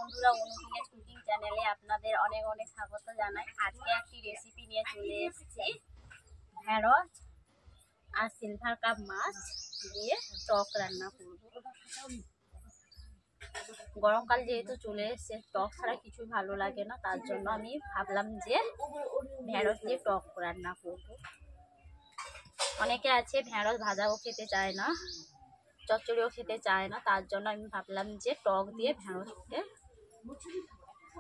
বন্ধুরা, অনুদিনের কুকিং চ্যানেলে আপনাদের অনেক অনেক স্বাগত জানাই। আজকে একটি রেসিপি নিয়ে চলে এসেছি। ঢেঁড়স আর সিলভার কাপ মাছ দিয়ে টক রান্না করব। গরমকাল যেহেতু চলে এসেছে, টক ছাড়া কিছু ভালো লাগে না, তার জন্য আমি ভাবলাম যে ঢেঁড়স দিয়ে টক রান্না করব। অনেকে আছে ঢেঁড়স ভাজাও খেতে চায় না, চচ্চড়িও খেতে চায় না, তার জন্য আমি ভাবলাম যে টক দিয়ে ঢেঁড়সকে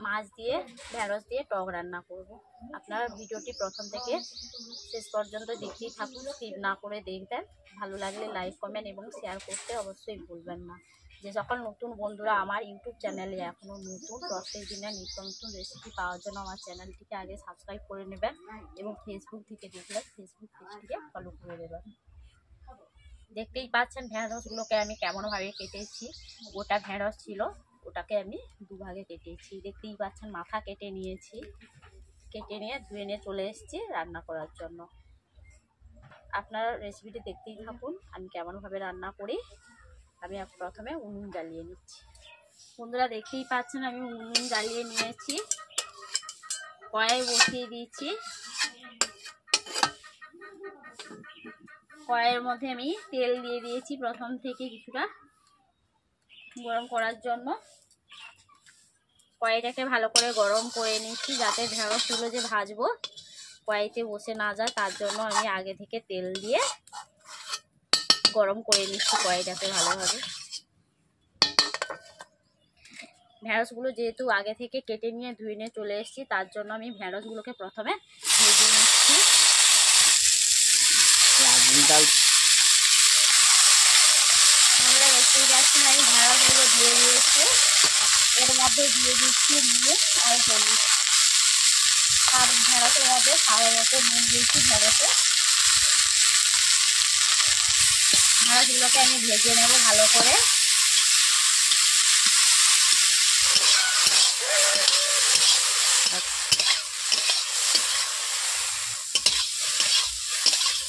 মাছ দিয়ে ঢেঁড়স দিয়ে টক রান্না করব। আপনারা ভিডিওটি প্রথম থেকে শেষ পর্যন্ত দেখতেই থাকুন, স্কিপ না করে দেখবেন। ভালো লাগলে লাইক কমেন্ট এবং শেয়ার করতে অবশ্যই ভুলবেন না। যে সকল নতুন বন্ধুরা আমার ইউটিউব চ্যানেলে এখনও নতুন, প্রত্যেক দিনের নিত্য নতুন রেসিপি পাওয়ার জন্য আমার চ্যানেলটিকে আগে সাবস্ক্রাইব করে নেবেন এবং ফেসবুক থেকে দেখলে ফেসবুক পেজটিকে ফলো করে দেবেন। দেখতেই পাচ্ছেন ঢেঁড়সগুলোকে আমি কেমনভাবে কেটেছি। গোটা ঢেঁড়স ছিল, ওটাকে আমি দুভাগে কেটেছি। দেখতেই পাচ্ছেন মাথা কেটে নিয়েছি, কেটে নিয়ে ধুয়ে নিয়ে চলে এসেছি রান্না করার জন্য। আপনারা রেসিপিটি দেখতেই থাকুন আমি কেমনভাবে রান্না করি। আমি প্রথমে উনুন জ্বালিয়ে নিচ্ছি। বন্ধুরা দেখতেই পাচ্ছেন আমি উনুন জ্বালিয়ে নিয়েছি, কড়াই বসিয়ে দিয়েছি। কড়াইয়ের মধ্যে আমি তেল দিয়ে দিয়েছি প্রথম থেকে কিছুটা গরম করার জন্য। কড়াইটাকে ভালো করে গরম করে নিচ্ছি, যাতে ঢেঁড়সগুলো যে ভাজবো কড়াইতে বসে না যায়, তার জন্য আমি আগে থেকে তেল দিয়ে গরম করে নিচ্ছি কড়াইটাকে ভালোভাবে। ঢেঁড়সগুলো যেহেতু আগে থেকে কেটে নিয়ে ধুয়ে নিয়ে চলে এসেছি, তার জন্য আমি ঢেঁড়সগুলোকে প্রথমে ভেজে নিচ্ছি। আমরা দেখতেই পাচ্ছি আমি ঢেঁড়সগুলো দিয়ে দিয়েছি, এর মধ্যে দিয়ে দিচ্ছি নুন আর হলুদ। আর ঢেঁড়সের মধ্যে খাওয়ার মতো নুন দিয়েছি। ঢেঁড়সগুলোকে আমি ভেজে নেব ভালো করে।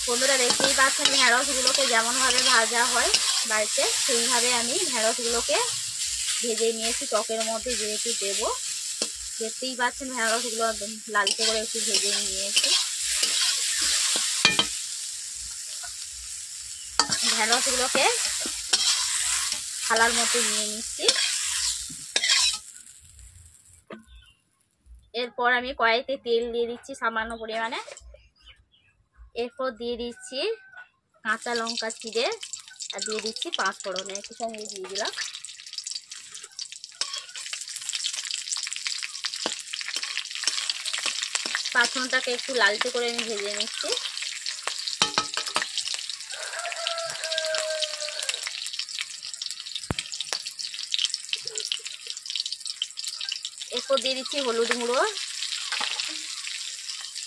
বন্ধুরা দেখতেই পাচ্ছেন ঢেঁড়সগুলোকে যেমনভাবে ভাজা হয় বাড়িতে, সেইভাবে আমি ঢেঁড়সগুলোকে ভেজে নিয়েছি টকের মধ্যে যেহেতু দেবো। দেখতেই পাচ্ছেন ঢেঁড়সগুলো একদম লালচে করে একটু ভেজে নিয়েছি। ঢেঁড়সগুলোকে থালার মতো নিয়ে নিচ্ছি। এরপর আমি কড়াইতে তেল দিয়ে দিচ্ছি সামান্য পরিমাণে। এরপর দিয়ে দিচ্ছি কাঁচা লঙ্কা চিড়ে আর দিয়ে দিচ্ছি পাঁচ ফোড়নে একটু সঙ্গে দিয়ে দিলাম। পাঁচ ফোড়নটাকে একটু লালচে করে আমি ভেজে নিচ্ছি। এরপর দিয়ে দিচ্ছি হলুদ গুঁড়ো,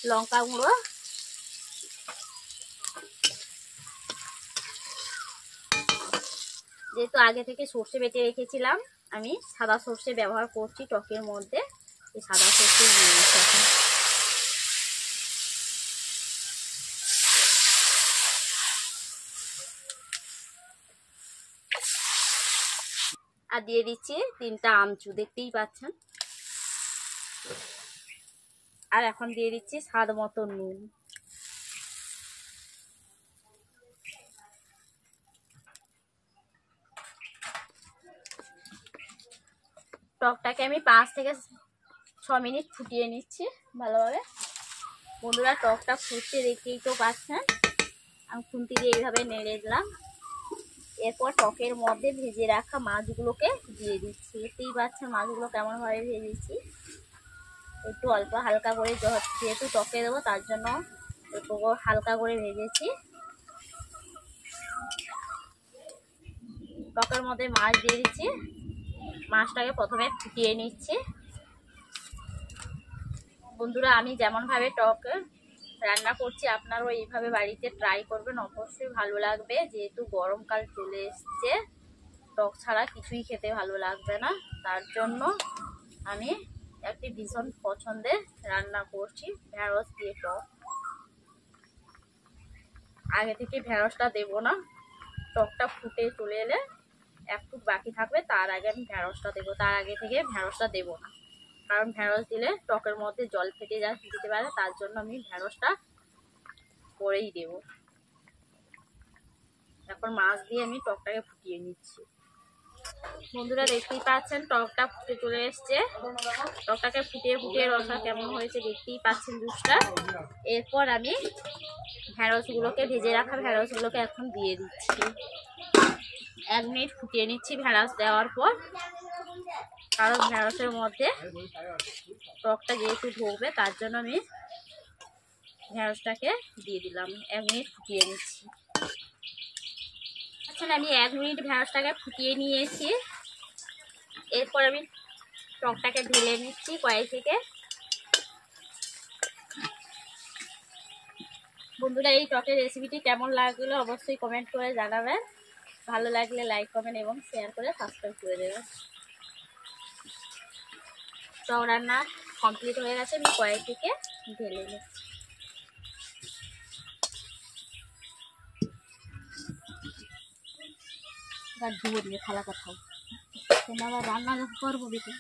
লঙ্কা গুঁড়ো, যেহেতু আগে থেকে সর্ষে বেটে রেখেছিলাম, আমি সাদা সর্ষে ব্যবহার করছি টকের মধ্যে। এই সাদা সর্ষে দিয়ে দিচ্ছি এখন। আর দিয়ে দিচ্ছি 3টা আমচুর, দেখতেই পাচ্ছেন। আর এখন দিয়ে দিচ্ছি স্বাদ মতো নুন। টকটাকে আমি 5 থেকে 6 মিনিট ফুটিয়ে নিচ্ছি ভালোভাবে। বন্ধুরা টকটা ফুটতে দেখতেই তো পাচ্ছেন, আমি খুন্তি দিয়ে এইভাবে নেড়ে দিলাম। এরপর টকের মধ্যে ভেজে রাখা মাছগুলোকে দিয়ে দিচ্ছি। দেখতেই পাচ্ছেন মাছগুলো কেমনভাবে ভেজেছি। একটু অল্প হালকা করে, যেহেতু টকে দেবো তার জন্য একটু হালকা করে ভেজেছি। টকের মধ্যে মাছ দিয়ে দিচ্ছি, মাছটাকে প্রথমে ফুটিয়ে নিচ্ছি। বন্ধুরা আমি যেমনভাবে টক রান্না করছি আপনারাও এইভাবে বাড়িতে ট্রাই করবেন, অবশ্যই ভালো লাগবে। যেহেতু গরমকাল চলে এসছে, টক ছাড়া কিছুই খেতে ভালো লাগবে না, তার জন্য আমি একটি ভীষণ পছন্দের রান্না করছি ঢেঁড়স দিয়ে টক। আগে থেকে ঢেঁড়সটা দেবো না, টকটা ফুটে চলে এলে এক ফুট বাকি থাকবে তার আগে আমি ঢ্যাঁড়সটা দেবো, তার আগে থেকে ঢ্যাঁড়সটা দেবো না, কারণ ঢ্যাঁড়স দিলে টকের মধ্যে জল ফেটে যেতে পারে, তার জন্য আমি ঢ্যাঁড়সটা পরেই দেবো। এখন মাছ দিয়ে আমি টকটাকে ফুটিয়ে নিচ্ছি। বন্ধুরা দেখতেই পাচ্ছেন টকটা ফুটে চলে এসছে, টকটাকে ফুটিয়ে ফুটিয়ে রসা কেমন হয়েছে দেখতেই পাচ্ছেন জুসটা। এরপর আমি ঢ্যাঁড়সগুলোকে, ভেজে রাখা ঢ্যাঁড়সগুলোকে এখন দিয়ে দিচ্ছি। 1 মিনিট ফুটিয়ে নিচ্ছি ঢ্যাঁড়স দেওয়ার পর, কারণ ঢ্যাঁড়সের মধ্যে টকটা যেহেতু ঢুকবে তার জন্য আমি ঢ্যাঁড়সটাকে দিয়ে দিলাম। 1 মিনিট ফুটিয়ে নিচ্ছি। আচ্ছা, আমি 1 মিনিট ঢ্যাঁড়সটাকে ফুটিয়ে নিয়েছি। এরপর আমি টকটাকে ঢেলে নিচ্ছি কড়াই থেকে। বন্ধুরা এই টকের রেসিপিটি কেমন লাগলো অবশ্যই কমেন্ট করে জানাবেন। ভালো লাগলে লাইক, কমেন্ট এবং শেয়ার করে সাবস্ক্রাইব করে দেবেন। টক রান্না কমপ্লিট হয়ে গেছে, আমি কড়াই থেকে ঢেলে নিচ্ছি। ধুয়ে দিয়ে থালা কোথাও রান্না করবো দেখি।